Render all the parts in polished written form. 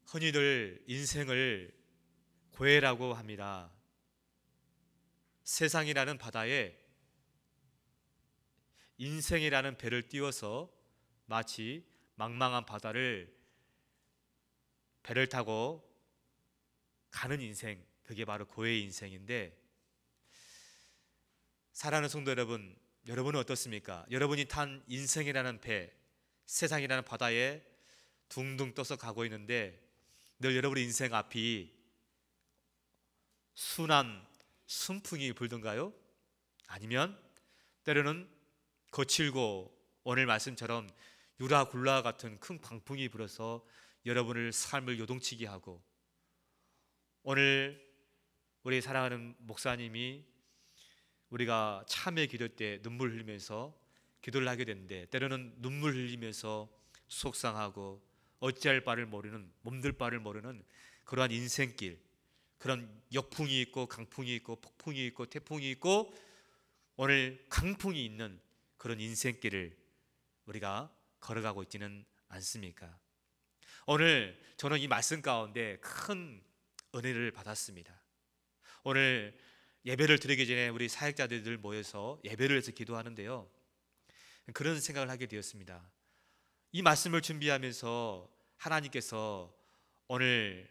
흔히들 인생을 고해라고 합니다. 세상이라는 바다에 인생이라는 배를 띄워서 마치 망망한 바다를 배를 타고 가는 인생, 그게 바로 고해의 인생인데, 사랑하는 성도 여러분, 여러분은 어떻습니까? 여러분이 탄 인생이라는 배, 세상이라는 바다에 둥둥 떠서 가고 있는데 늘 여러분의 인생 앞이 순한 순풍이 불던가요? 아니면 때로는 거칠고 오늘 말씀처럼 유라굴라 같은 큰 광풍이 불어서 여러분을 삶을 요동치게 하고, 오늘 우리 사랑하는 목사님이 우리가 참회 기도 때 눈물 흘리면서 기도를 하게 되는데, 때로는 눈물 흘리면서 속상하고 어찌할 바를 모르는, 몸둘 바를 모르는 그러한 인생길, 그런 역풍이 있고 강풍이 있고 폭풍이 있고 태풍이 있고 오늘 강풍이 있는 그런 인생길을 우리가 걸어가고 있지는 않습니까? 오늘 저는 이 말씀 가운데 큰 은혜를 받았습니다. 오늘 예배를 드리기 전에 우리 사역자들 모여서 예배를 해서 기도하는데요, 그런 생각을 하게 되었습니다. 이 말씀을 준비하면서 하나님께서 오늘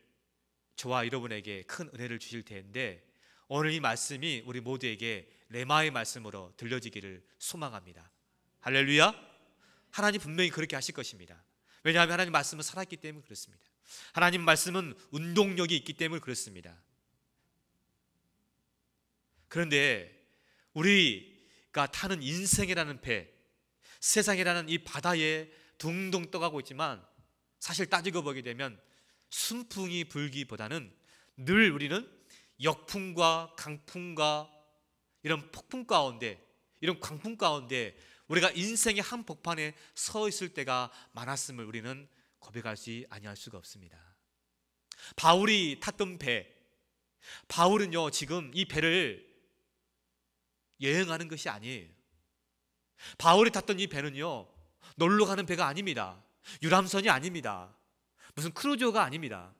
저와 여러분에게 큰 은혜를 주실 텐데, 오늘 이 말씀이 우리 모두에게 레마의 말씀으로 들려지기를 소망합니다. 할렐루야. 하나님 분명히 그렇게 하실 것입니다. 왜냐하면 하나님 말씀은 살아있기 때문에 그렇습니다. 하나님 말씀은 운동력이 있기 때문에 그렇습니다. 그런데 우리가 타는 인생이라는 배, 세상이라는 이 바다에 둥둥 떠가고 있지만, 사실 따지고 보게 되면 순풍이 불기보다는 늘 우리는 역풍과 강풍과 이런 폭풍 가운데, 이런 광풍 가운데 우리가 인생의 한복판에 서 있을 때가 많았음을 우리는 고백할 수 아니할 수가 없습니다. 바울이 탔던 배, 바울은요 지금 이 배를 여행하는 것이 아니에요. 바울이 탔던 이 배는요 놀러 가는 배가 아닙니다. 유람선이 아닙니다. 무슨 크루즈가 아닙니다.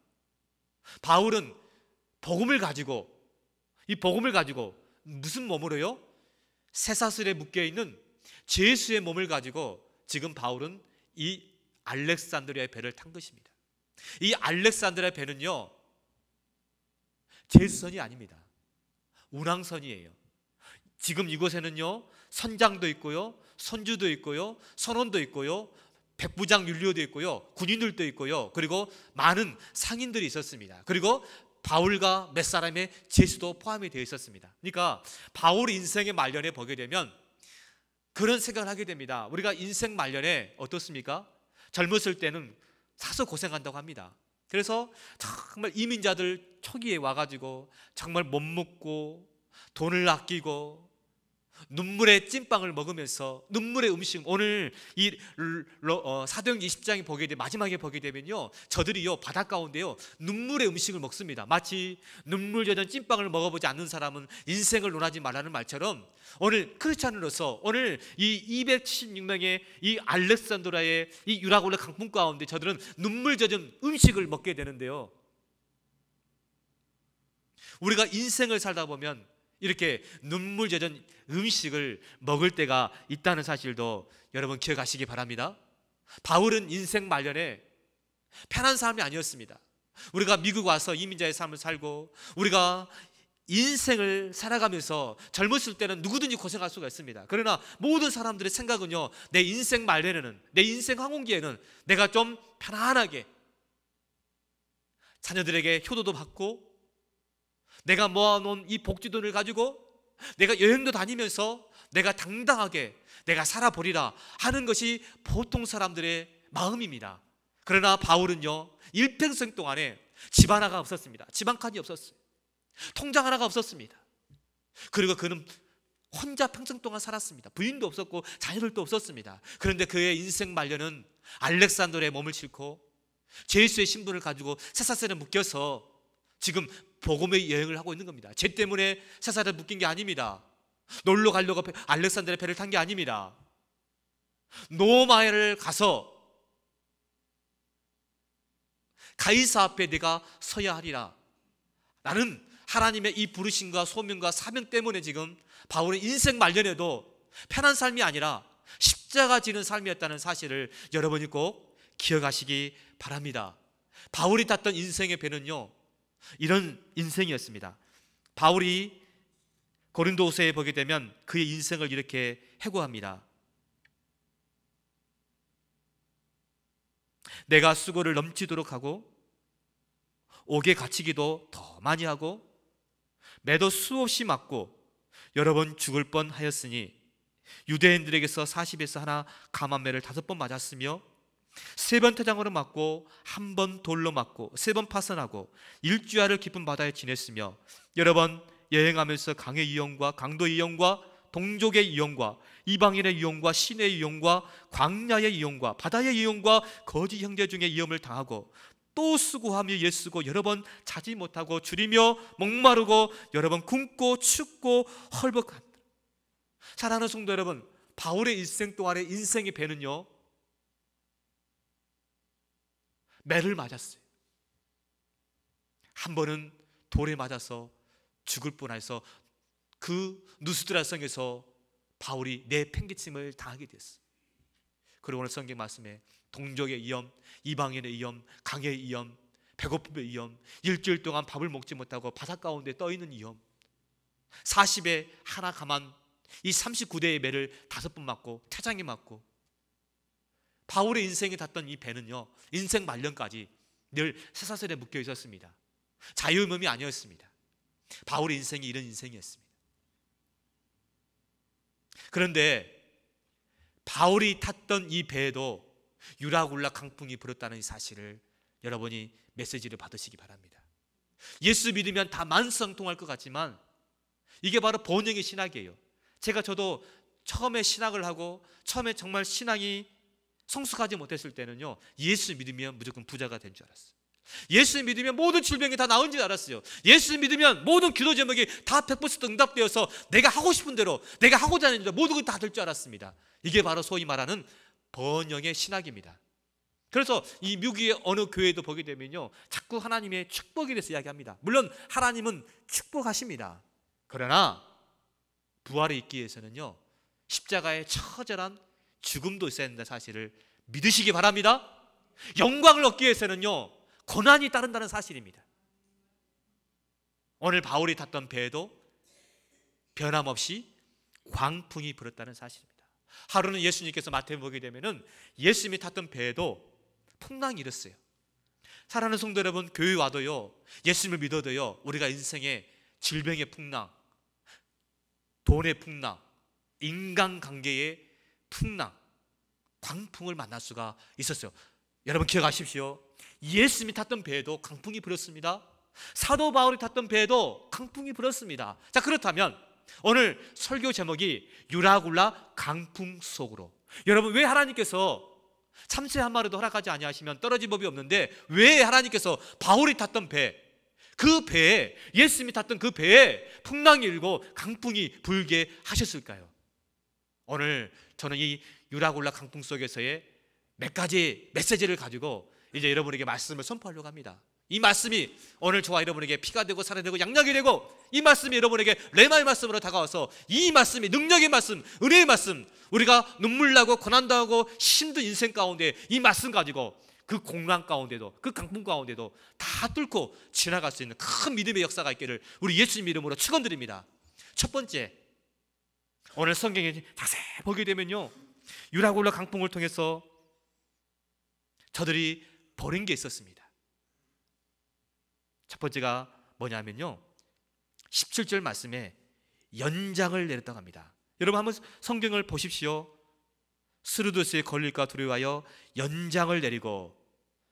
바울은 복음을 가지고, 이 복음을 가지고 무슨 몸으로요? 쇠사슬에 묶여있는 죄수의 몸을 가지고 지금 바울은 이 알렉산드리아의 배를 탄 것입니다. 이 알렉산드리아 배는요 죄수선이 아닙니다. 운항선이에요. 지금 이곳에는요 선장도 있고요, 선주도 있고요, 선원도 있고요, 백부장 율리오도 있고요, 군인들도 있고요, 그리고 많은 상인들이 있었습니다. 그리고 바울과 몇 사람의 죄수도 포함이 되어 있었습니다. 그러니까 바울 인생의 말년에 보게 되면 그런 생각을 하게 됩니다. 우리가 인생 말년에 어떻습니까? 젊었을 때는 사서 고생한다고 합니다. 그래서 정말 이민자들 초기에 와가지고 정말 못 먹고 돈을 아끼고 눈물의 찐빵을 먹으면서 눈물의 음식, 오늘 이 사도행전 20장에 보게 되면, 마지막에 보게 되면요 저들이요 바다 가운데요 눈물의 음식을 먹습니다. 마치 눈물 젖은 찐빵을 먹어보지 않는 사람은 인생을 논하지 말라는 말처럼, 오늘 크리스찬으로서 오늘 이 276명의 이 알렉산드라의 이 유라굴라 강풍 가운데 저들은 눈물 젖은 음식을 먹게 되는데요, 우리가 인생을 살다 보면 이렇게 눈물 젖은 음식을 먹을 때가 있다는 사실도 여러분 기억하시기 바랍니다. 바울은 인생 말년에 편한 삶이 아니었습니다. 우리가 미국 와서 이민자의 삶을 살고 우리가 인생을 살아가면서 젊었을 때는 누구든지 고생할 수가 있습니다. 그러나 모든 사람들의 생각은요, 내 인생 말년에는, 내 인생 황혼기에는 내가 좀 편안하게 자녀들에게 효도도 받고 내가 모아놓은 이 복지돈을 가지고 내가 여행도 다니면서 내가 당당하게 내가 살아보리라 하는 것이 보통 사람들의 마음입니다. 그러나 바울은요 일평생 동안에 집 하나가 없었습니다. 집 한 칸이 없었어요. 통장 하나가 없었습니다. 그리고 그는 혼자 평생 동안 살았습니다. 부인도 없었고 자녀들도 없었습니다. 그런데 그의 인생 말년은 알렉산더의 몸을 싣고 죄수의 신분을 가지고 쇠사슬에 묶여서 지금 복음의 여행을 하고 있는 겁니다. 죄 때문에 쇠사슬에 묶인 게 아닙니다. 놀러 가려고 알렉산드리아 배를 탄 게 아닙니다. 노마에를 가서 가이사 앞에 내가 서야 하리라. 나는 하나님의 이 부르심과 소명과 사명 때문에 지금 바울의 인생 말년에도 편한 삶이 아니라 십자가 지는 삶이었다는 사실을 여러분이 꼭 기억하시기 바랍니다. 바울이 탔던 인생의 배는요, 이런 인생이었습니다. 바울이 고린도후서에 보게 되면 그의 인생을 이렇게 해고합니다. 내가 수고를 넘치도록 하고 옥에 갇히기도 더 많이 하고 매도 수없이 맞고 여러 번 죽을 뻔하였으니 유대인들에게서 40에서 하나 감한매를 5번 맞았으며 3번 태장으로 맞고 1번 돌로 맞고 3번 파선하고 일주야를 깊은 바다에 지냈으며 여러 번 여행하면서 강의 위험과 강도 위험과 동족의 위험과 이방인의 위험과 신의 위험과 광야의 위험과 바다의 위험과 거짓 형제 중에 위험을 당하고 또 수고하며 애쓰고 여러 번 자지 못하고 줄이며 목마르고 여러 번 굶고 춥고 헐벗한. 사랑하는 성도 여러분, 바울의 일생 동안의 인생의 배는요, 매를 맞았어요. 한 번은 돌에 맞아서 죽을 뻔해서 그 누스드라 성에서 바울이 내팽개침을 당하게 됐어요. 그리고 오늘 성경 말씀에 동족의 위험, 이방인의 위험, 강의 위험, 배고픔의 위험, 일주일 동안 밥을 먹지 못하고 바닷 가운데 떠있는 위험, 40에 하나 감한 이 39대의 매를 5번 맞고 태장에 맞고, 바울의 인생에 닿던 이 배는요, 인생 말년까지 늘 쇠사슬에 묶여 있었습니다. 자유의몸이 아니었습니다. 바울의 인생이 이런 인생이었습니다. 그런데 바울이 탔던 이 배에도 유라굴라 강풍이 불었다는 이 사실을 여러분이 메시지를 받으시기 바랍니다. 예수 믿으면 다 만성통할 것 같지만 이게 바로 본영의 신학이에요. 저도 처음에 신학을 하고 처음에 정말 신앙이 성숙하지 못했을 때는요, 예수 믿으면 무조건 부자가 된 줄 알았어요. 예수 믿으면 모든 질병이 다 나은 줄 알았어요. 예수 믿으면 모든 기도 제목이 다 100% 응답되어서 내가 하고 싶은 대로, 내가 하고자 하는 대로 모든 걸 다 될 줄 알았습니다. 이게 바로 소위 말하는 번영의 신학입니다. 그래서 이 미국의 어느 교회도 보게 되면요, 자꾸 하나님의 축복에 대해서 이야기합니다. 물론 하나님은 축복하십니다. 그러나 부활에 있기 위해서는요, 십자가의 처절한 죽음도 있어야 된다는 사실을 믿으시기 바랍니다. 영광을 얻기 위해서는요, 고난이 따른다는 사실입니다. 오늘 바울이 탔던 배에도 변함없이 광풍이 불었다는 사실입니다. 하루는 예수님께서 마태복음에 보게 되면은 예수님이 탔던 배에도 풍랑이 일었어요. 사랑하는 성도 여러분, 교회 와도요, 예수님을 믿어도요, 우리가 인생의 질병의 풍랑, 돈의 풍랑, 인간관계의 풍랑, 광풍을 만날 수가 있었어요. 여러분 기억하십시오. 예수님이 탔던 배에도 강풍이 불었습니다. 사도 바울이 탔던 배에도 강풍이 불었습니다. 자, 그렇다면 오늘 설교 제목이 유라굴라 강풍 속으로. 여러분, 왜 하나님께서 참새 한 마리도 허락하지 아니하시면 떨어질 법이 없는데 왜 하나님께서 바울이 탔던 배, 그 배에, 예수님이 탔던 그 배에 풍랑이 일고 강풍이 불게 하셨을까요? 오늘 저는 이 유라굴라 강풍 속에서의 몇 가지 메시지를 가지고 이제 여러분에게 말씀을 선포하려고 합니다. 이 말씀이 오늘 저와 여러분에게 피가 되고 살이 되고 양약이 되고, 이 말씀이 여러분에게 레마의 말씀으로 다가와서 이 말씀이 능력의 말씀, 은혜의 말씀, 우리가 눈물 나고 고난당하고 힘든 인생 가운데 이 말씀 가지고 그 공간 가운데도, 그 강풍 가운데도 다 뚫고 지나갈 수 있는 큰 믿음의 역사가 있기를 우리 예수님 이름으로 축원드립니다. 첫 번째, 오늘 성경에 자세히 보게 되면요, 유라굴라 강풍을 통해서 저들이 버린 게 있었습니다. 첫 번째가 뭐냐면요, 17절 말씀에 연장을 내렸다고 합니다. 여러분 한번 성경을 보십시오. 스루드스에 걸릴까 두려워하여 연장을 내리고.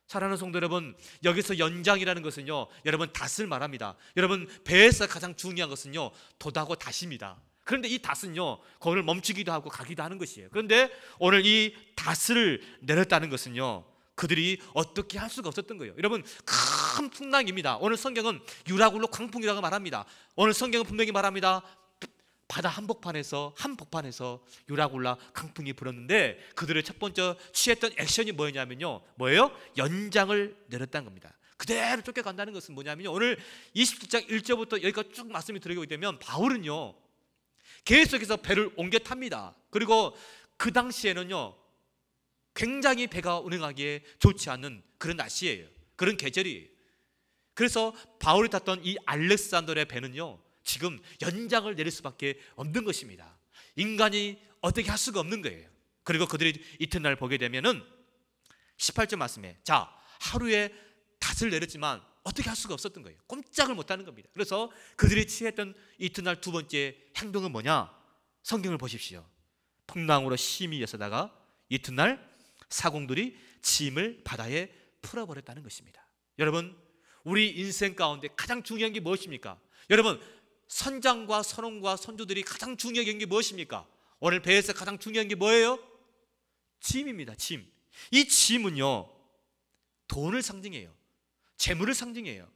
사랑하는 성도 여러분, 여기서 연장이라는 것은요, 여러분 닷을 말합니다. 여러분 배에서 가장 중요한 것은요, 돛하고 닷입니다. 그런데 이 닷은요, 거기를 멈추기도 하고 가기도 하는 것이에요. 그런데 오늘 이 닷을 내렸다는 것은요, 그들이 어떻게 할 수가 없었던 거예요. 여러분, 큰 풍랑입니다. 오늘 성경은 유라굴로 강풍이라고 말합니다. 오늘 성경은 분명히 말합니다. 바다 한복판에서 유라굴라 강풍이 불었는데 그들의 첫 번째 취했던 액션이 뭐였냐면요, 뭐예요? 연장을 내렸다는 겁니다. 그대로 쫓겨간다는 것은 뭐냐면요, 오늘 27장 1절부터 여기까지 쭉 말씀이 들어가게 되면 바울은요 계속해서 배를 옮겨 탑니다. 그리고 그 당시에는요 굉장히 배가 운행하기에 좋지 않은 그런 날씨예요. 그런 계절이에요. 그래서 바울이 탔던 이 알렉산더의 배는요 지금 연장을 내릴 수밖에 없는 것입니다. 인간이 어떻게 할 수가 없는 거예요. 그리고 그들이 이튿날 보게 되면은 18절 말씀에, 자, 하루에 닷을 내렸지만 어떻게 할 수가 없었던 거예요. 꼼짝을 못하는 겁니다. 그래서 그들이 취했던 이튿날 두 번째 행동은 뭐냐? 성경을 보십시오. 풍랑으로 심히 일어서다가 이튿날 사공들이 짐을 바다에 풀어버렸다는 것입니다. 여러분, 우리 인생 가운데 가장 중요한 게 무엇입니까? 여러분, 선장과 선원과 선주들이 가장 중요한 게 무엇입니까? 오늘 배에서 가장 중요한 게 뭐예요? 짐입니다. 짐. 이 짐은요 돈을 상징해요. 재물을 상징해요.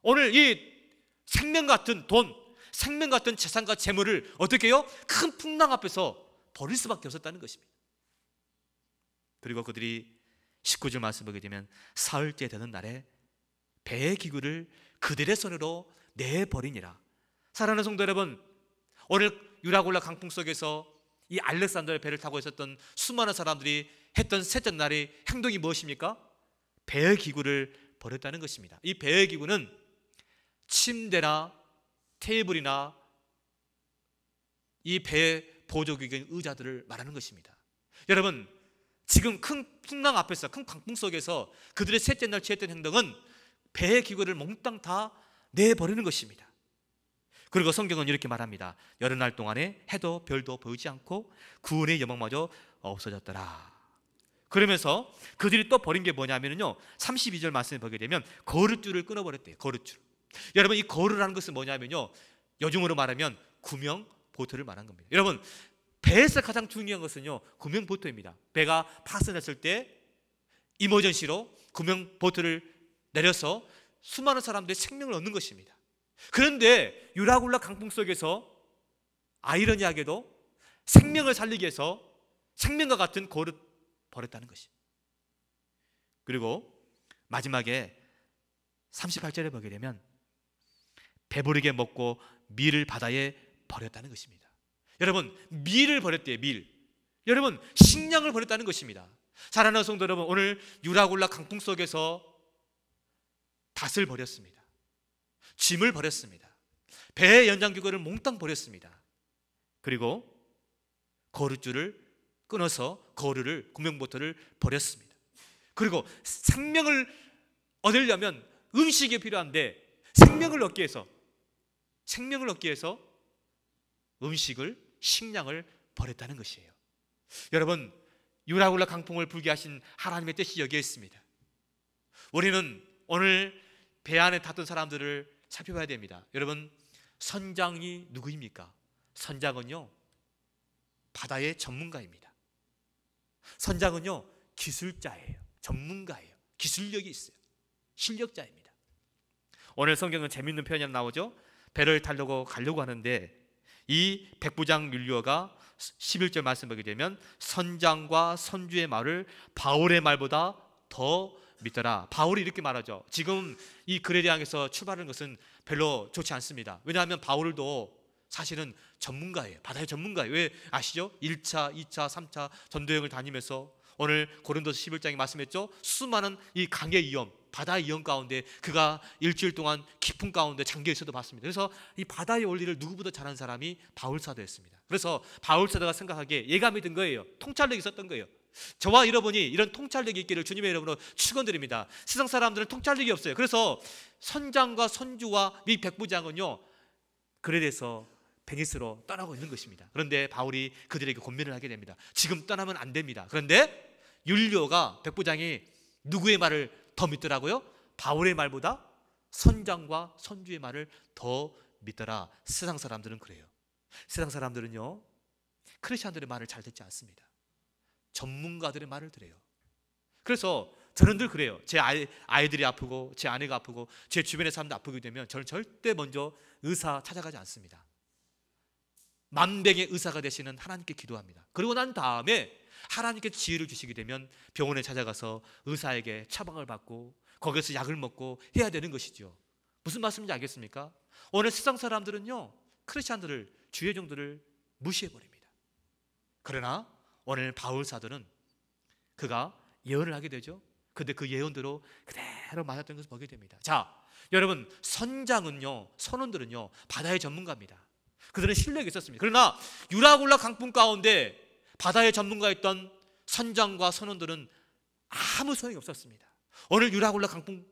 오늘 이 생명 같은 돈, 생명 같은 재산과 재물을 어떻게 해요? 큰 풍랑 앞에서 버릴 수밖에 없었다는 것입니다. 그리고 그들이 19절 말씀 보게 되면 사흘째 되는 날에 배의 기구를 그들의 손으로 내버리니라. 사랑하는 성도 여러분, 오늘 유라굴라 강풍 속에서 이 알렉산더의 배를 타고 있었던 수많은 사람들이 했던 셋째 날의 행동이 무엇입니까? 배의 기구를 버렸다는 것입니다. 이 배의 기구는 침대나 테이블이나 이 배의 보조기구인 의자들을 말하는 것입니다. 여러분, 지금 큰 풍랑 앞에서, 큰 강풍 속에서 그들의 셋째 날 취했던 행동은 배의 기구를 몽땅 다 내버리는 것입니다. 그리고 성경은 이렇게 말합니다. 여러 날 동안에 해도 별도 보이지 않고 구원의 여망마저 없어졌더라. 그러면서 그들이 또 버린 게 뭐냐면요, 32절 말씀을 보게 되면 거룻줄을 끊어버렸대요. 거룻줄. 여러분, 이 거루라는 것은 뭐냐면요, 요즘으로 말하면 구명 보트를 말한 겁니다. 여러분, 배에서 가장 중요한 것은요 구명 보트입니다. 배가 파손했을 때 이머전시로 구명 보트를 내려서 수많은 사람들의 생명을 얻는 것입니다. 그런데 유라굴라 강풍 속에서 아이러니하게도 생명을 살리기 위해서 생명과 같은 거를 버렸다는 것입니다. 그리고 마지막에 38절에 보게 되면 배부르게 먹고 밀을 바다에 버렸다는 것입니다. 여러분, 밀을 버렸대요. 밀. 여러분, 식량을 버렸다는 것입니다. 사랑하는 성도 여러분, 오늘 유라굴라 강풍 속에서 닷을 버렸습니다. 짐을 버렸습니다. 배의 연장기구를 몽땅 버렸습니다. 그리고 거룻줄을 끊어서 거르를, 구명보트를 버렸습니다. 그리고 생명을 얻으려면 음식이 필요한데 생명을 얻기 위해서 음식을, 식량을 버렸다는 것이에요. 여러분, 유라굴라 강풍을 불게 하신 하나님의 뜻이 여기에 있습니다. 우리는 오늘 배 안에 탔던 사람들을 살펴봐야 됩니다. 여러분, 선장이 누구입니까? 선장은요 바다의 전문가입니다. 선장은요 기술자예요. 전문가예요. 기술력이 있어요. 실력자입니다. 오늘 성경은 재미있는 표현이 나오죠. 배를 타려고 가려고 하는데 이 백부장 율리오가 11절 말씀 보게 되면 선장과 선주의 말을 바울의 말보다 더 믿더라. 바울이 이렇게 말하죠. 지금 이 글에 향해서 출발하는 것은 별로 좋지 않습니다. 왜냐하면 바울도 사실은 전문가예요. 바다의 전문가예요. 왜 아시죠? 1차, 2차, 3차 전도여행을 다니면서 오늘 고린도서 11장에 말씀했죠. 수많은 이 강의 위험, 바다의 위험 가운데 그가 일주일 동안 깊은 가운데 잠겨 있어도 봤습니다. 그래서 이 바다의 원리를 누구보다 잘하는 사람이 바울사도였습니다. 그래서 바울사도가 생각하기에 예감이 든 거예요. 통찰력이 있었던 거예요. 저와 여러분이 이런 통찰력이 있기를 주님의 이름으로 축원드립니다. 세상 사람들은 통찰력이 없어요. 그래서 선장과 선주와 이 백부장은요 글에 대해서 베니스로 떠나고 있는 것입니다. 그런데 바울이 그들에게 권면을 하게 됩니다. 지금 떠나면 안 됩니다. 그런데 율리오가, 백부장이 누구의 말을 더 믿더라고요? 바울의 말보다 선장과 선주의 말을 더 믿더라. 세상 사람들은 그래요. 세상 사람들은요 크리스천들의 말을 잘 듣지 않습니다. 전문가들의 말을 들어요. 그래서 저는 늘 그래요. 제 아이들이 아프고 제 아내가 아프고 제 주변의 사람들 아프게 되면 저는 절대 먼저 의사 찾아가지 않습니다. 만병의 의사가 되시는 하나님께 기도합니다. 그리고 난 다음에 하나님께 지혜를 주시게 되면 병원에 찾아가서 의사에게 처방을 받고 거기서 약을 먹고 해야 되는 것이죠. 무슨 말씀인지 알겠습니까? 오늘 세상 사람들은요, 크리스찬들을, 주의 종들을 무시해버립니다. 그러나 오늘 바울 사도는 그가 예언을 하게 되죠. 근데 그 예언대로 그대로 맞았던 것을 보게 됩니다. 자, 여러분, 선장은요, 선원들은요, 바다의 전문가입니다. 그들은 실력이 있었습니다. 그러나 유라굴라 강풍 가운데 바다의 전문가였던 선장과 선원들은 아무 소용이 없었습니다. 오늘 유라굴라 강풍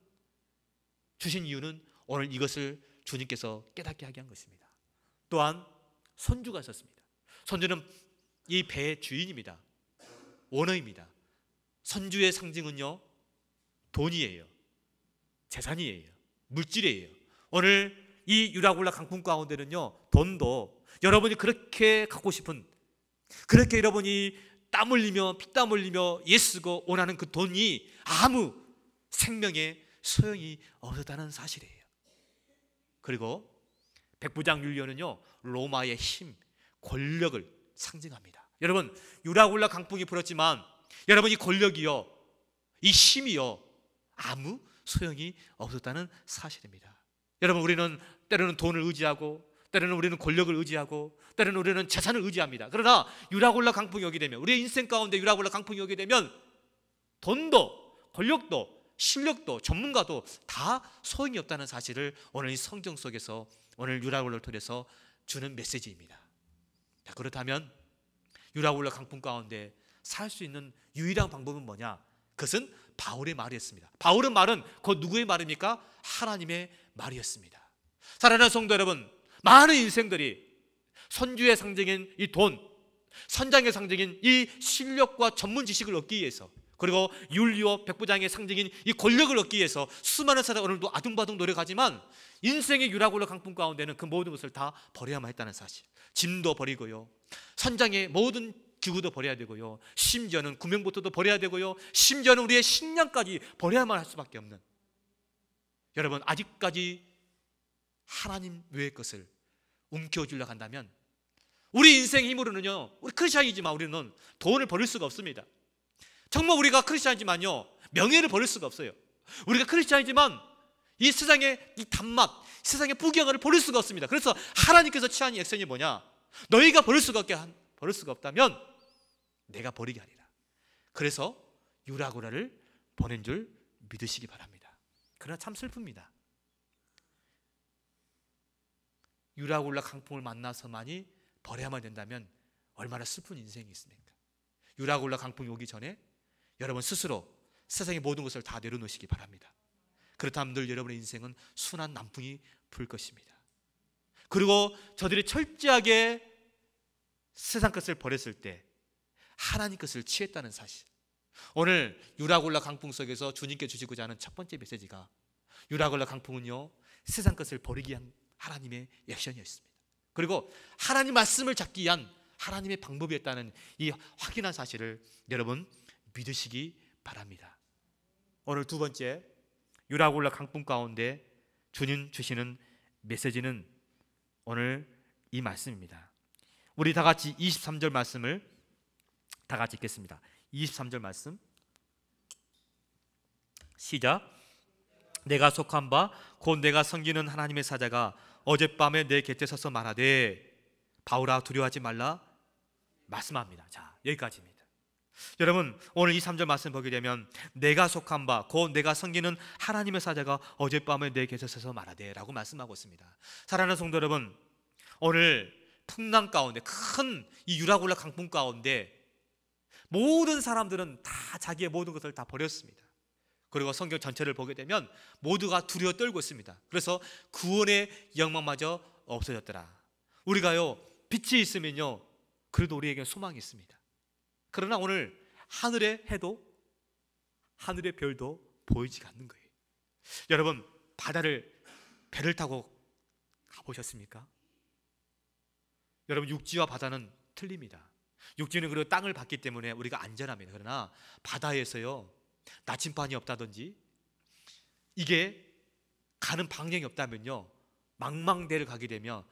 주신 이유는 오늘 이것을 주님께서 깨닫게 하게 한 것입니다. 또한 선주가 있었습니다. 선주는 이 배의 주인입니다. 오너입니다. 선주의 상징은요, 돈이에요, 재산이에요, 물질이에요. 오늘 이 유라굴라 강풍 가운데는요, 돈도 여러분이 그렇게 갖고 싶은, 그렇게 여러분이 땀 흘리며 피땀 흘리며 애쓰고 원하는 그 돈이 아무 생명에 소용이 없었다는 사실이에요. 그리고 백부장 율리오는요, 로마의 힘, 권력을 상징합니다. 여러분, 유라굴라 강풍이 불었지만 여러분, 이 권력이요, 이 힘이요, 아무 소용이 없었다는 사실입니다. 여러분, 우리는 때로는 돈을 의지하고, 때로는 우리는 권력을 의지하고, 때로는 우리는 재산을 의지합니다. 그러나 유라굴라 강풍이 오게 되면, 우리의 인생 가운데 유라굴라 강풍이 오게 되면 돈도 권력도 실력도 전문가도 다 소용이 없다는 사실을 오늘 이 성경 속에서 오늘 유라굴라를 통해서 주는 메시지입니다. 자, 그렇다면 유라굴라 강풍 가운데 살 수 있는 유일한 방법은 뭐냐? 그것은 바울의 말이었습니다. 바울의 말은 곧 누구의 말입니까? 하나님의 말이었습니다. 사랑하는 성도 여러분, 많은 인생들이 선주의 상징인 이 돈, 선장의 상징인 이 실력과 전문 지식을 얻기 위해서, 그리고 율리오 백부장의 상징인 이 권력을 얻기 위해서 수많은 사람이 오늘도 아둥바둥 노력하지만 인생의 유라굴라 강풍 가운데는 그 모든 것을 다 버려야만 했다는 사실. 짐도 버리고요, 선장의 모든 기구도 버려야 되고요, 심지어는 구명보트도 버려야 되고요, 심지어는 우리의 식량까지 버려야만 할 수밖에 없는, 여러분, 아직까지 하나님 외의 것을 움켜쥐려고 한다면 우리 인생의 힘으로는요, 우리 크리스찬이지만 우리는 돈을 버릴 수가 없습니다. 정말 우리가 크리스찬이지만요, 명예를 버릴 수가 없어요. 우리가 크리스찬이지만 이 세상의 이 단맛, 세상의 부귀영화를 버릴 수가 없습니다. 그래서 하나님께서 취한 액션이 뭐냐? 너희가 버릴 수가 없다면 내가 버리게 하리라. 그래서 유라굴라를 보낸 줄 믿으시기 바랍니다. 그러나 참 슬픕니다. 유라굴라 강풍을 만나서만이 버려야만 된다면 얼마나 슬픈 인생이 있습니까? 유라굴라 강풍이 오기 전에 여러분 스스로 세상의 모든 것을 다 내려놓으시기 바랍니다. 그렇다면 늘 여러분의 인생은 순한 남풍이 불 것입니다. 그리고 저들이 철저하게 세상 것을 버렸을 때 하나님 것을 취했다는 사실. 오늘 유라굴라 강풍 속에서 주님께 주시고자 하는 첫 번째 메시지가, 유라굴라 강풍은요, 세상 것을 버리기 위한 하나님의 액션이었습니다. 그리고 하나님 말씀을 잡기 위한 하나님의 방법이었다는 이 확인한 사실을 여러분 믿으시기 바랍니다. 오늘 두 번째, 유라굴라 강풍 가운데 주님 주시는 메시지는 오늘 이 말씀입니다. 우리 다 같이 23절 말씀을 다 같이 읽겠습니다. 23절 말씀 시작. 내가 속한 바 곧 내가 섬기는 하나님의 사자가 어젯밤에 내 곁에 서서 말하되 바울아 두려워하지 말라 말씀합니다. 자, 여기까지입니다. 여러분, 오늘 23절 말씀 보게 되면 내가 속한 바 곧 내가 섬기는 하나님의 사자가 어젯밤에 내 곁에 서서 말하되 라고 말씀하고 있습니다. 사랑하는 성도 여러분, 오늘 풍랑 가운데, 큰 이 유라굴라 강풍 가운데 모든 사람들은 다 자기의 모든 것을 다 버렸습니다. 그리고 성경 전체를 보게 되면 모두가 두려워 떨고 있습니다. 그래서 구원의 영광마저 없어졌더라. 우리가요, 빛이 있으면요, 그래도 우리에게 소망이 있습니다. 그러나 오늘 하늘의 해도 하늘의 별도 보이지 않는 거예요. 여러분, 배를 타고 가보셨습니까? 여러분, 육지와 바다는 틀립니다. 육지는 그리고 땅을 받기 때문에 우리가 안전합니다. 그러나 바다에서요, 나침반이 없다든지 이게 가는 방향이 없다면요, 망망대를 가게 되면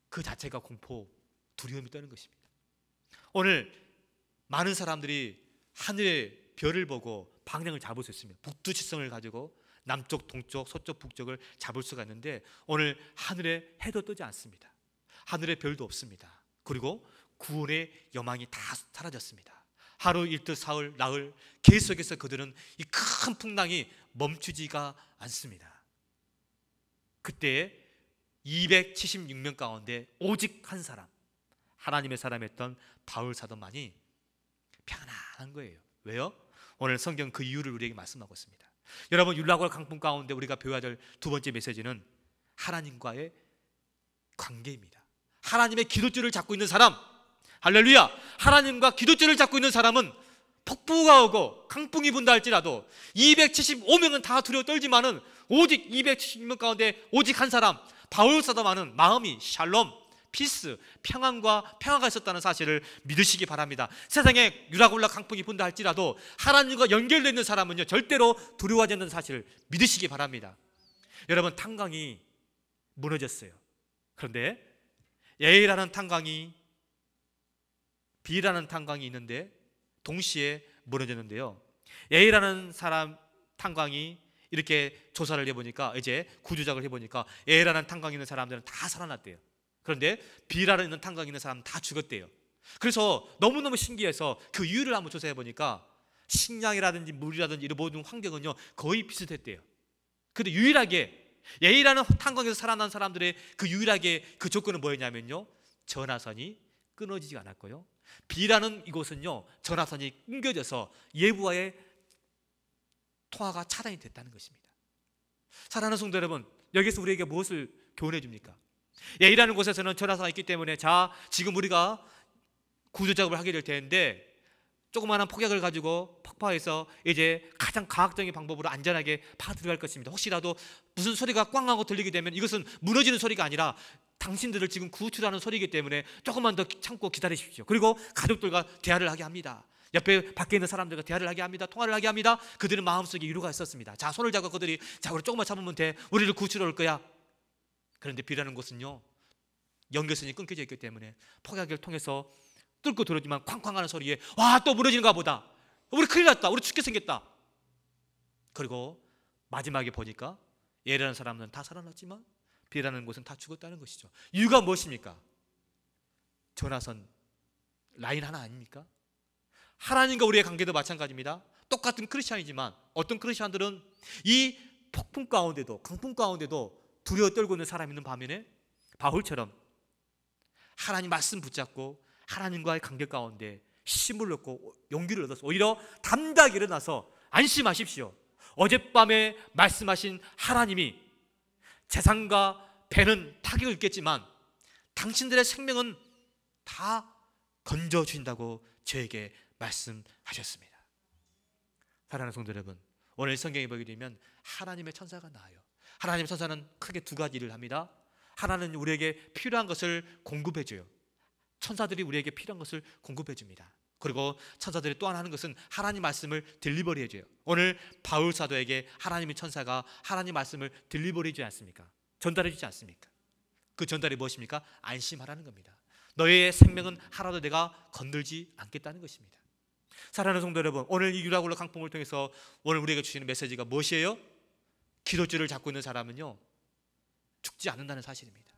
그 자체가 공포, 두려움이 떠는 것입니다. 오늘 많은 사람들이 하늘의 별을 보고 방향을 잡을 수 있습니다. 북두칠성을 가지고 남쪽, 동쪽, 서쪽, 북쪽을 잡을 수가 있는데 오늘 하늘에 해도 뜨지 않습니다. 하늘에 별도 없습니다. 그리고 구원의 여망이 다 사라졌습니다. 하루 일뜻 사흘 나흘 계속해서 그들은 이 큰 풍랑이 멈추지가 않습니다. 그때 276명 가운데 오직 한 사람, 하나님의 사람이었던 바울 사도만이 편안한 거예요. 왜요? 오늘 성경 그 이유를 우리에게 말씀하고 있습니다. 여러분, 율라골 강풍 가운데 우리가 배워야 될 두 번째 메시지는 하나님과의 관계입니다. 하나님의 기도줄을 잡고 있는 사람, 할렐루야! 하나님과 기도줄을 잡고 있는 사람은 폭풍우가 오고 강풍이 분다 할지라도 275명은 다 두려워 떨지만은 오직 276명 가운데 오직 한 사람, 바울 사도만은 마음이 샬롬, 피스, 평화가 있었다는 사실을 믿으시기 바랍니다. 세상에 유라굴라 강풍이 분다 할지라도 하나님과 연결되어 있는 사람은요 절대로 두려워하지 않는 사실을 믿으시기 바랍니다. 여러분, 탄광이 무너졌어요. 그런데 A라는 탄광이 B라는 탄광이 있는데 동시에 무너졌는데요, A라는 사람 탄광이 이렇게 조사를 해보니까, 이제 구조작을 해보니까 A라는 탄광이 있는 사람들은 다 살아났대요. 그런데 B라는 탄광이 있는 사람은 다 죽었대요. 그래서 너무너무 신기해서 그 이유를 한번 조사해보니까 식량이라든지 물이라든지 이런 모든 환경은요 거의 비슷했대요. 그런데 유일하게 A라는 탄광에서 살아난 사람들의 그 유일하게 그 조건은 뭐였냐면요, 전화선이 끊어지지 않았고요, B라는 이곳은요 전화선이 끊겨져서 예부와의 통화가 차단이 됐다는 것입니다. 사랑하는 성도 여러분, 여기서 우리에게 무엇을 교훈해 줍니까? A라는 곳에서는 전화선이 있기 때문에 자, 지금 우리가 구조작업을 하게 될 텐데 조그마한 폭약을 가지고 폭파해서 이제 가장 과학적인 방법으로 안전하게 파 들어갈 것입니다. 혹시라도 무슨 소리가 꽝 하고 들리게 되면 이것은 무너지는 소리가 아니라 당신들을 지금 구출하는 소리이기 때문에 조금만 더 참고 기다리십시오. 그리고 가족들과 대화를 하게 합니다. 옆에 밖에 있는 사람들과 대화를 하게 합니다. 통화를 하게 합니다. 그들은 마음속에 위로가 있었습니다. 자, 손을 잡고 그들이 자, 우리 조금만 참으면 돼. 우리를 구출해 올 거야. 그런데 B라는 곳은요 연결선이 끊겨져 있기 때문에 폭약을 통해서 뚫고 들어오지만 쾅쾅하는 소리에 와, 또 무너지는가 보다. 우리 큰일 났다. 우리 죽게 생겼다. 그리고 마지막에 보니까 A라는 사람은 다 살아났지만 B라는 곳은 다 죽었다는 것이죠. 이유가 무엇입니까? 전화선 라인 하나 아닙니까? 하나님과 우리의 관계도 마찬가지입니다. 똑같은 크리스찬이지만 어떤 크리스찬들은 이 폭풍 가운데도 강풍 가운데도 두려워 떨고 있는 사람이 있는 반면에 바울처럼 하나님 말씀 붙잡고 하나님과의 관계 가운데 힘을 얻고 용기를 얻어서 오히려 담대하게 일어나서 안심하십시오. 어젯밤에 말씀하신 하나님이 재산과 배는 타격을 입겠지만 당신들의 생명은 다 건져주신다고 저에게 말씀하셨습니다. 사랑하는 성도 여러분, 오늘 성경에 보게 되면 하나님의 천사가 나와요. 하나님의 천사는 크게 두 가지 일을 합니다. 하나는 우리에게 필요한 것을 공급해 줘요. 천사들이 우리에게 필요한 것을 공급해 줍니다. 그리고 천사들이 또 하나 하는 것은 하나님 말씀을 딜리버리 해줘요. 오늘 바울 사도에게 하나님의 천사가 하나님 말씀을 딜리버리 해주지 않습니까? 전달해 주지 않습니까? 그 전달이 무엇입니까? 안심하라는 겁니다. 너의 생명은 하나도 내가 건들지 않겠다는 것입니다. 사랑하는 성도 여러분, 오늘 이 유라굴라 강풍을 통해서 오늘 우리에게 주시는 메시지가 무엇이에요? 기도줄을 잡고 있는 사람은요 죽지 않는다는 사실입니다.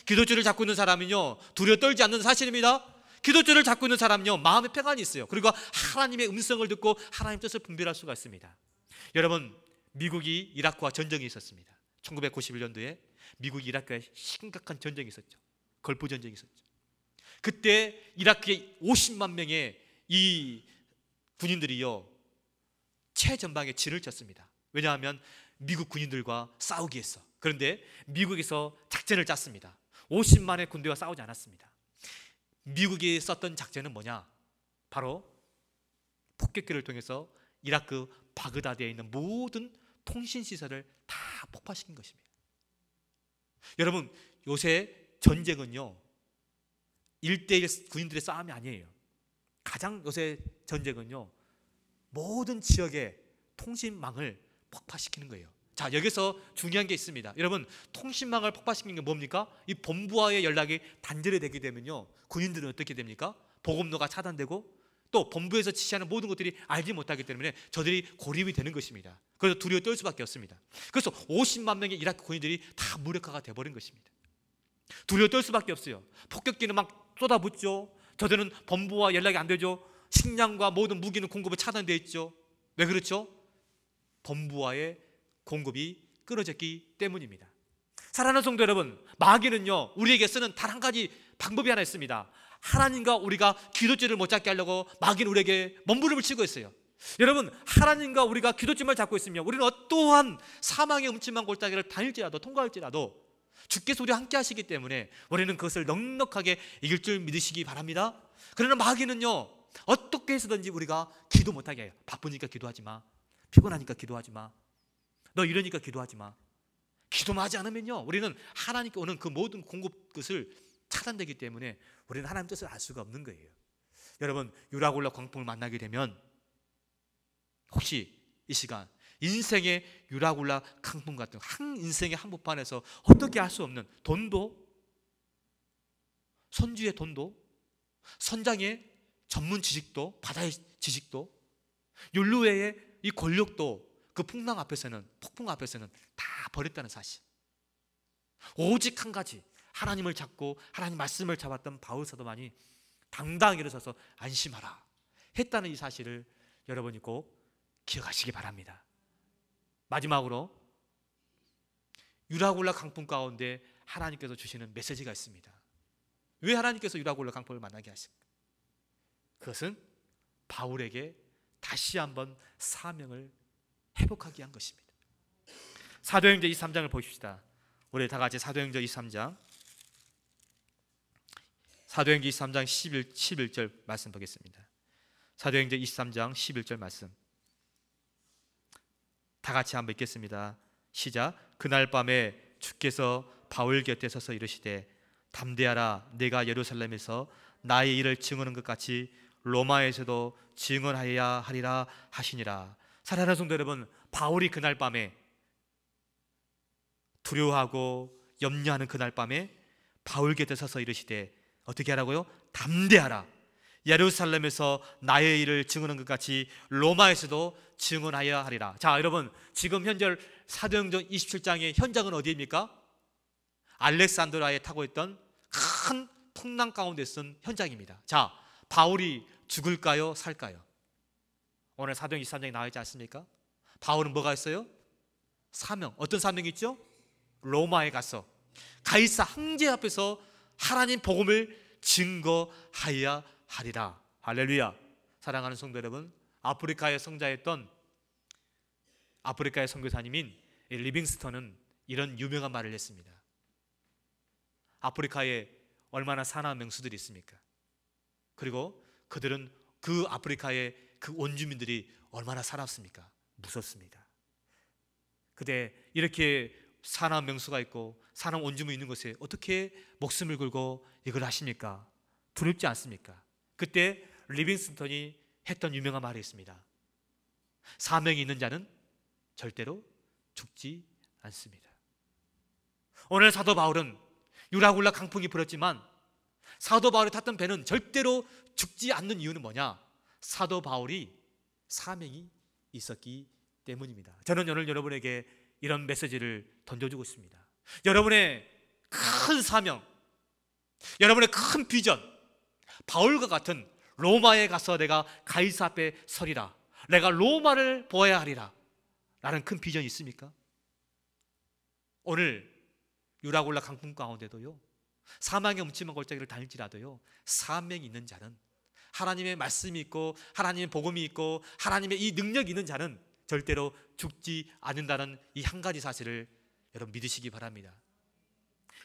기도줄을 잡고 있는 사람은요 두려워 떨지 않는 사실입니다. 기도줄을 잡고 있는 사람은요 마음에 평안이 있어요. 그리고 하나님의 음성을 듣고 하나님 뜻을 분별할 수가 있습니다. 여러분, 미국이 이라크와 전쟁이 있었습니다. 1991년도에 미국이 이라크에 심각한 전쟁이 있었죠. 걸프 전쟁이 있었죠. 그때 이라크에 50만 명의 이 군인들이요 최전방에 진을 쳤습니다. 왜냐하면 미국 군인들과 싸우기 위해서. 그런데 미국에서 작전을 짰습니다. 50만의 군대와 싸우지 않았습니다. 미국이 썼던 작전은 뭐냐? 바로 폭격기를 통해서 이라크 바그다드에 있는 모든 통신시설을 다 폭파시킨 것입니다. 여러분, 요새 전쟁은요 1대1 군인들의 싸움이 아니에요. 가장 요새 전쟁은요 모든 지역의 통신망을 폭파시키는 거예요. 자, 여기서 중요한 게 있습니다. 여러분, 통신망을 폭파시킨 게 뭡니까? 이 본부와의 연락이 단절이 되게 되면요, 군인들은 어떻게 됩니까? 보급로가 차단되고 또 본부에서 지시하는 모든 것들이 알지 못하기 때문에 저들이 고립이 되는 것입니다. 그래서 두려워 떨 수밖에 없습니다. 그래서 50만 명의 이라크 군인들이 다 무력화가 돼버린 것입니다. 두려워 떨 수밖에 없어요. 폭격기는 막 쏟아붓죠. 저들은 본부와 연락이 안 되죠. 식량과 모든 무기는 공급이 차단되어 있죠. 왜 그렇죠? 본부와의 공급이 끊어졌기 때문입니다. 사랑하는 성도 여러분, 마귀는요, 우리에게 쓰는 단 한 가지 방법이 하나 있습니다. 하나님과 우리가 기도점을 못 잡게 하려고 마귀는 우리에게 몸부림을 치고 있어요. 여러분, 하나님과 우리가 기도점을 잡고 있으면 우리는 어떠한 사망의 음침한 골짜기를 다닐지라도, 통과할지라도 주께서 우리와 함께 하시기 때문에 우리는 그것을 넉넉하게 이길 줄 믿으시기 바랍니다. 그러나 마귀는요, 어떻게 해서든지 우리가 기도 못하게 해요. 바쁘니까 기도하지 마, 피곤하니까 기도하지 마, 너 이러니까 기도하지 마. 기도만 하지 않으면요, 우리는 하나님께 오는 그 모든 공급 것을 차단되기 때문에 우리는 하나님 뜻을 알 수가 없는 거예요. 여러분, 유라굴라 광풍을 만나게 되면 혹시 이 시간 인생의 유라굴라 강풍 같은 한 인생의 한복판에서 어떻게 할 수 없는 돈도, 선주의 돈도, 선장의 전문 지식도, 바다의 지식도, 율루회의 이 권력도 그 풍랑 앞에서는, 폭풍 앞에서는 다 버렸다는 사실. 오직 한 가지, 하나님을 잡고 하나님 말씀을 잡았던 바울 사도만이 당당히 일어서서 안심하라 했다는 이 사실을 여러분이 꼭 기억하시기 바랍니다. 마지막으로 유라굴라 강풍 가운데 하나님께서 주시는 메시지가 있습니다. 왜 하나님께서 유라굴라 강풍을 만나게 하십니까? 그것은 바울에게 다시 한번 사명을 회복하게 한 것입니다. 사도행전 23장을 보십시다. 우리 다 같이 사도행전 23장 11절 말씀 보겠습니다. 사도행전 23장 11절 말씀 다 같이 한번 읽겠습니다. 시작. 그날 밤에 주께서 바울 곁에 서서 이르시되 담대하라, 내가 예루살렘에서 나의 일을 증언한 것 같이 로마에서도 증언하여야 하리라 하시니라. 사랑하는 성도 여러분, 바울이 그날 밤에 두려워하고 염려하는 그날 밤에 바울 곁에 서서 이르시되 어떻게 하라고요? 담대하라, 예루살렘에서 나의 일을 증언한 것 같이 로마에서도 증언하여야 하리라. 자, 여러분, 지금 현재 사도행전 27장의 현장은 어디입니까? 알렉산드라에 타고 있던 큰 풍랑 가운데 쓴 현장입니다. 자, 바울이 죽을까요? 살까요? 오늘 사도행전 23장에 나와 있지 않습니까? 바울은 뭐가 있어요? 사명. 어떤 사명이 있죠? 로마에 가서 가이사 황제 앞에서 하나님 복음을 증거하여야 하리라. 할렐루야. 사랑하는 성도 여러분, 아프리카의 성자였던 아프리카의 선교사님인 리빙스턴은 이런 유명한 말을 했습니다. 아프리카에 얼마나 사나운 명수들이 있습니까? 그리고 그들은 그 아프리카의 그 원주민들이 얼마나 사납습니까? 무섭습니다. 근데 이렇게 사나운 명수가 있고 사나운 원주민이 있는 곳에 어떻게 목숨을 걸고 이걸 하십니까? 두렵지 않습니까? 그때 리빙스턴이 했던 유명한 말이 있습니다. 사명이 있는 자는 절대로 죽지 않습니다. 오늘 사도 바울은 유라굴라 강풍이 불었지만 사도 바울이 탔던 배는 절대로 죽지 않는 이유는 뭐냐? 사도 바울이 사명이 있었기 때문입니다. 저는 오늘 여러분에게 이런 메시지를 던져주고 있습니다. 여러분의 큰 사명, 여러분의 큰 비전, 바울과 같은 로마에 가서 내가 가이사 앞에 서리라, 내가 로마를 보아야 하리라 라는 큰 비전이 있습니까? 오늘 유라굴라 강풍 가운데도요, 사망의 음침한 골짜기를 다닐지라도요, 사명이 있는 자는, 하나님의 말씀이 있고 하나님의 복음이 있고 하나님의 이 능력이 있는 자는 절대로 죽지 않는다는 이 한 가지 사실을 여러분 믿으시기 바랍니다.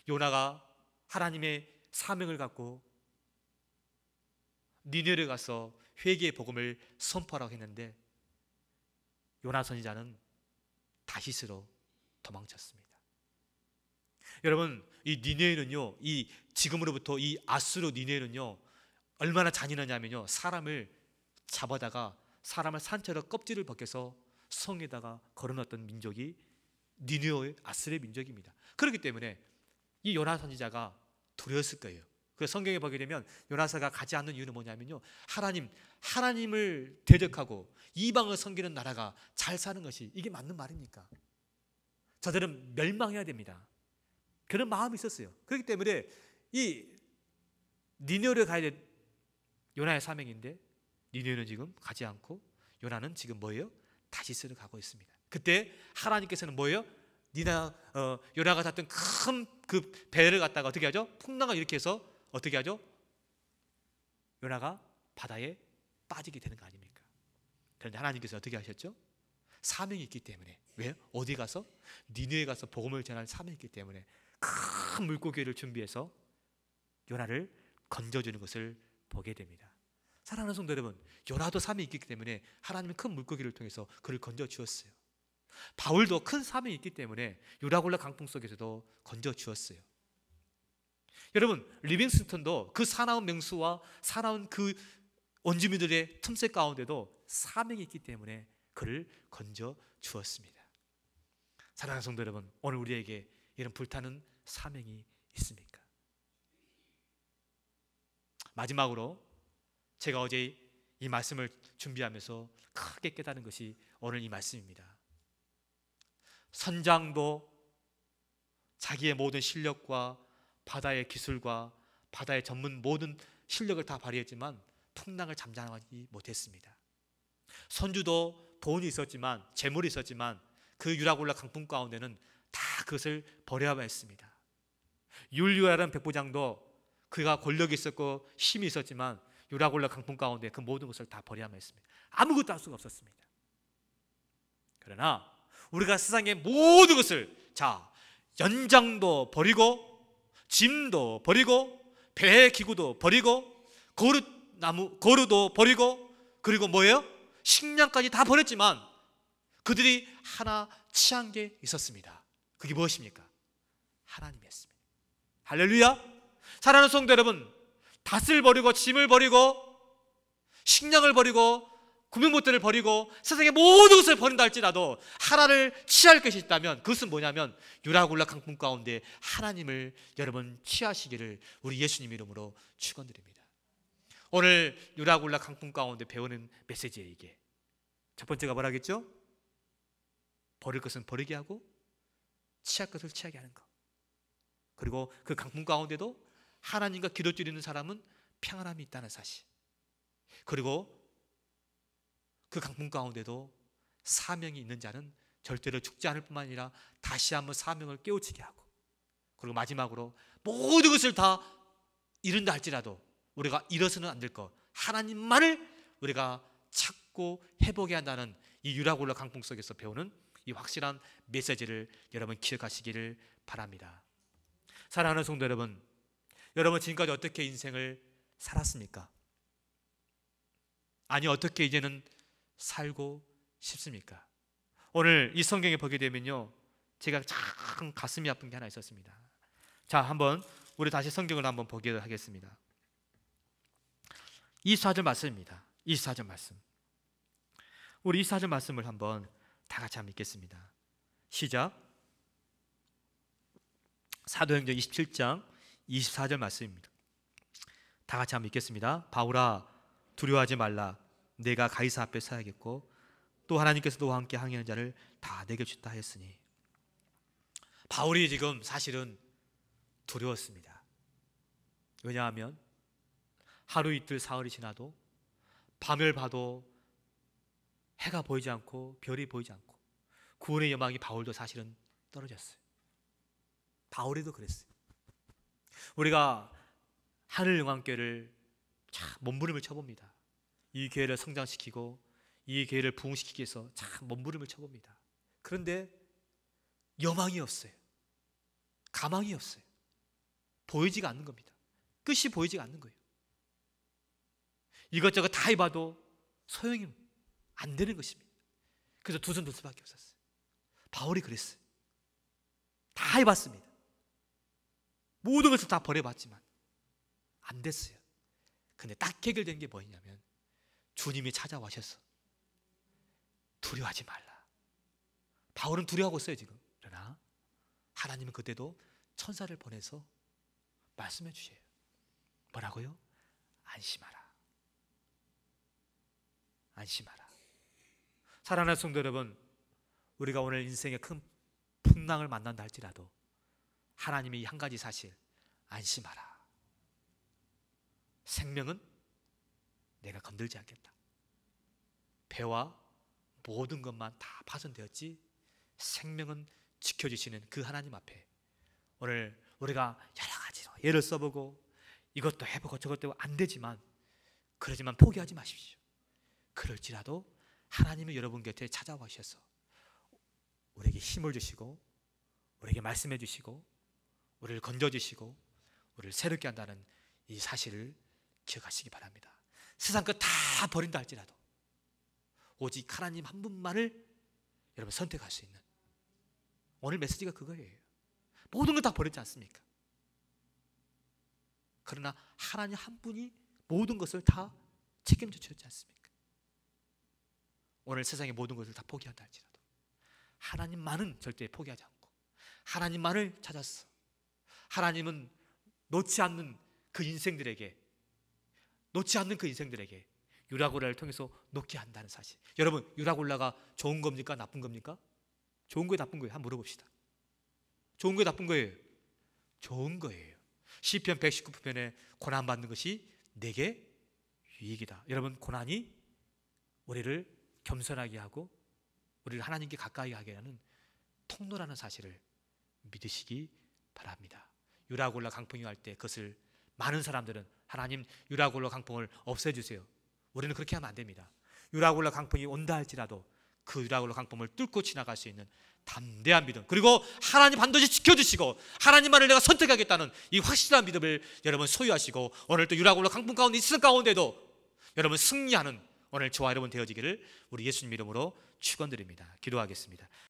요나가 하나님의 사명을 갖고 니느웨에 가서 회개의 복음을 선포하라고 했는데 요나 선지자는 다시스로 도망쳤습니다. 여러분, 이 니느웨는요, 이 지금으로부터 이 아수르 니느웨는요 얼마나 잔인하냐면요, 사람을 잡아다가 사람을 산채로 껍질을 벗겨서 성에다가 걸어놨던 민족이 니느웨의 아스르의 민족입니다. 그렇기 때문에 이 요나 선지자가 두려웠을 거예요. 그래서 성경에 보게 되면 요나사가 가지 않는 이유는 뭐냐면요, 하나님을 대적하고 이방을 섬기는 나라가 잘 사는 것이 이게 맞는 말입니까? 저들은 멸망해야 됩니다. 그런 마음이 있었어요. 그렇기 때문에 이 니느웨를 가야 될 요나의 사명인데 니느웨는 지금 가지 않고 요나는 지금 뭐예요? 다시스를 가고 있습니다. 그때 하나님께서는 뭐예요? 요나가 탔던 큰 그 배를 갖다가 어떻게 하죠? 풍랑을 일으켜서 어떻게 하죠? 요나가 바다에 빠지게 되는 거 아닙니까? 그런데 하나님께서 어떻게 하셨죠? 사명이 있기 때문에. 왜? 어디 가서? 니느웨에 가서 복음을 전할 사명이 있기 때문에 큰 물고기를 준비해서 요나를 건져주는 것을 보게 됩니다. 사랑하는 성도 여러분, 요나도 사명이 있기 때문에 하나님은 큰 물고기를 통해서 그를 건져 주었어요. 바울도 큰 사명이 있기 때문에 유라굴라 강풍 속에서도 건져 주었어요. 여러분, 리빙스턴도 그 사나운 명수와 사나운 그 원주민들의 틈새 가운데도 사명이 있기 때문에 그를 건져 주었습니다. 사랑하는 성도 여러분, 오늘 우리에게 이런 불타는 사명이 있습니까? 마지막으로 제가 어제 이 말씀을 준비하면서 크게 깨달은 것이 오늘 이 말씀입니다. 선장도 자기의 모든 실력과 바다의 기술과 바다의 전문 모든 실력을 다 발휘했지만 풍랑을 잠잠하지 못했습니다. 선주도 돈이 있었지만, 재물이 있었지만 그 유라굴라 강풍 가운데는 다 그것을 버려야만 했습니다. 율리아라는 백부장도 그가 권력이 있었고 힘이 있었지만 유라굴라 강풍 가운데 그 모든 것을 다 버려야만 했습니다. 아무것도 할 수가 없었습니다. 그러나 우리가 세상의 모든 것을, 연장도 버리고 짐도 버리고 배 기구도 버리고 거루도 버리고 그리고 뭐예요? 식량까지 다 버렸지만 그들이 하나 취한 게 있었습니다. 그게 무엇입니까? 하나님이었습니다. 할렐루야. 사랑하는 성도 여러분, 닷을 버리고 짐을 버리고 식량을 버리고 구명보트를 버리고 세상의 모든 것을 버린다 할지라도 하나를 취할 것이 있다면 그것은 뭐냐면 유라굴라 강풍 가운데 하나님을 여러분 취하시기를 우리 예수님 이름으로 축원드립니다. 오늘 유라굴라 강풍 가운데 배우는 메시지예요. 이게 첫 번째가 뭐라겠죠? 버릴 것은 버리게 하고 취할 것을 취하게 하는 것. 그리고 그 강풍 가운데도 하나님과 기도 드리는 사람은 평안함이 있다는 사실. 그리고 그 강풍 가운데도 사명이 있는 자는 절대로 죽지 않을 뿐만 아니라 다시 한번 사명을 깨우치게 하고, 그리고 마지막으로 모든 것을 다 잃은다 할지라도 우리가 잃어서는 안 될 것, 하나님만을 우리가 찾고 회복해야 한다는 이 유라굴라 강풍 속에서 배우는 이 확실한 메시지를 여러분 기억하시기를 바랍니다. 사랑하는 성도 여러분, 여러분 지금까지 어떻게 인생을 살았습니까? 아니 어떻게 이제는 살고 싶습니까? 오늘 이 성경에 보게 되면요, 제가 참 가슴이 아픈 게 하나 있었습니다. 자, 한번 우리 다시 성경을 한번 보기로 하겠습니다. 24절 말씀입니다. 24절 말씀. 우리 24절 말씀을 한번 다 같이 한번 읽겠습니다. 시작. 사도행전 27장 24절 말씀입니다. 다 같이 한번 읽겠습니다. 바울아, 두려워하지 말라. 내가 가이사 앞에 서야겠고 또 하나님께서 너와 함께 항해하는 자를 다 내게 주다 하였으니. 바울이 지금 사실은 두려웠습니다. 왜냐하면 하루 이틀 사흘이 지나도 밤을 봐도 해가 보이지 않고 별이 보이지 않고 구원의 여망이 바울도 사실은 떨어졌어요. 바울이도 그랬어요. 우리가 하늘영광교회를 참 몸부림을 쳐봅니다. 이 교회를 성장시키고 이 교회를 부흥시키기 위해서 참 몸부림을 쳐봅니다. 그런데 여망이 없어요. 가망이 없어요. 보이지가 않는 겁니다. 끝이 보이지가 않는 거예요. 이것저것 다 해봐도 소용이 안 되는 것입니다. 그래서 두 손 둘 수밖에 없었어요. 바울이 그랬어요. 다 해봤습니다. 모든 것을 다 버려봤지만 안 됐어요. 근데 딱 해결된 게 뭐냐면 주님이 찾아와셔서 두려워하지 말라. 바울은 두려워하고 있어요 지금. 그러나 하나님은 그때도 천사를 보내서 말씀해 주셔요. 뭐라고요? 안심하라. 안심하라. 사랑하는 성도 여러분, 우리가 오늘 인생의 큰 풍랑을 만난다 할지라도 하나님이 한 가지 사실, 안심하라. 생명은 내가 건들지 않겠다. 배와 모든 것만 다 파손되었지 생명은 지켜주시는 그 하나님 앞에 오늘 우리가 여러 가지로 예를 써보고 이것도 해보고 저것도 해보고 안 되지만, 그러지만 포기하지 마십시오. 그럴지라도 하나님은 여러분 곁에 찾아와 주셔서 우리에게 힘을 주시고 우리에게 말씀해 주시고 우리를 건져주시고 우리를 새롭게 한다는 이 사실을 기억하시기 바랍니다. 세상 것 다 버린다 할지라도 오직 하나님 한 분만을 여러분 선택할 수 있는, 오늘 메시지가 그거예요. 모든 걸 다 버렸지 않습니까? 그러나 하나님 한 분이 모든 것을 다 책임져 주셨지 않습니까? 오늘 세상의 모든 것을 다 포기한다 할지라도 하나님만은 절대 포기하지 않고 하나님만을 찾았어. 하나님은 놓지 않는 그 인생들에게 유라굴라를 통해서 놓게 한다는 사실. 여러분, 유라굴라가 좋은 겁니까? 나쁜 겁니까? 좋은 거예요, 나쁜 거예요? 한번 물어봅시다. 좋은 거예요, 나쁜 거예요? 좋은 거예요. 시편 119편에 고난받는 것이 내게 유익이다. 여러분, 고난이 우리를 겸손하게 하고 우리를 하나님께 가까이 하게 하는 통로라는 사실을 믿으시기 바랍니다. 유라굴라 강풍이 갈 때 그것을 많은 사람들은 하나님 유라굴라 강풍을 없애주세요. 우리는 그렇게 하면 안 됩니다. 유라굴라 강풍이 온다 할지라도 그 유라굴라 강풍을 뚫고 지나갈 수 있는 담대한 믿음, 그리고 하나님 반드시 지켜주시고 하나님만을 내가 선택하겠다는 이 확실한 믿음을 여러분 소유하시고 오늘 또 유라굴라 강풍 가운데 있을 가운데도 여러분 승리하는 오늘 저와 여러분 되어지기를 우리 예수님 이름으로 축원드립니다. 기도하겠습니다.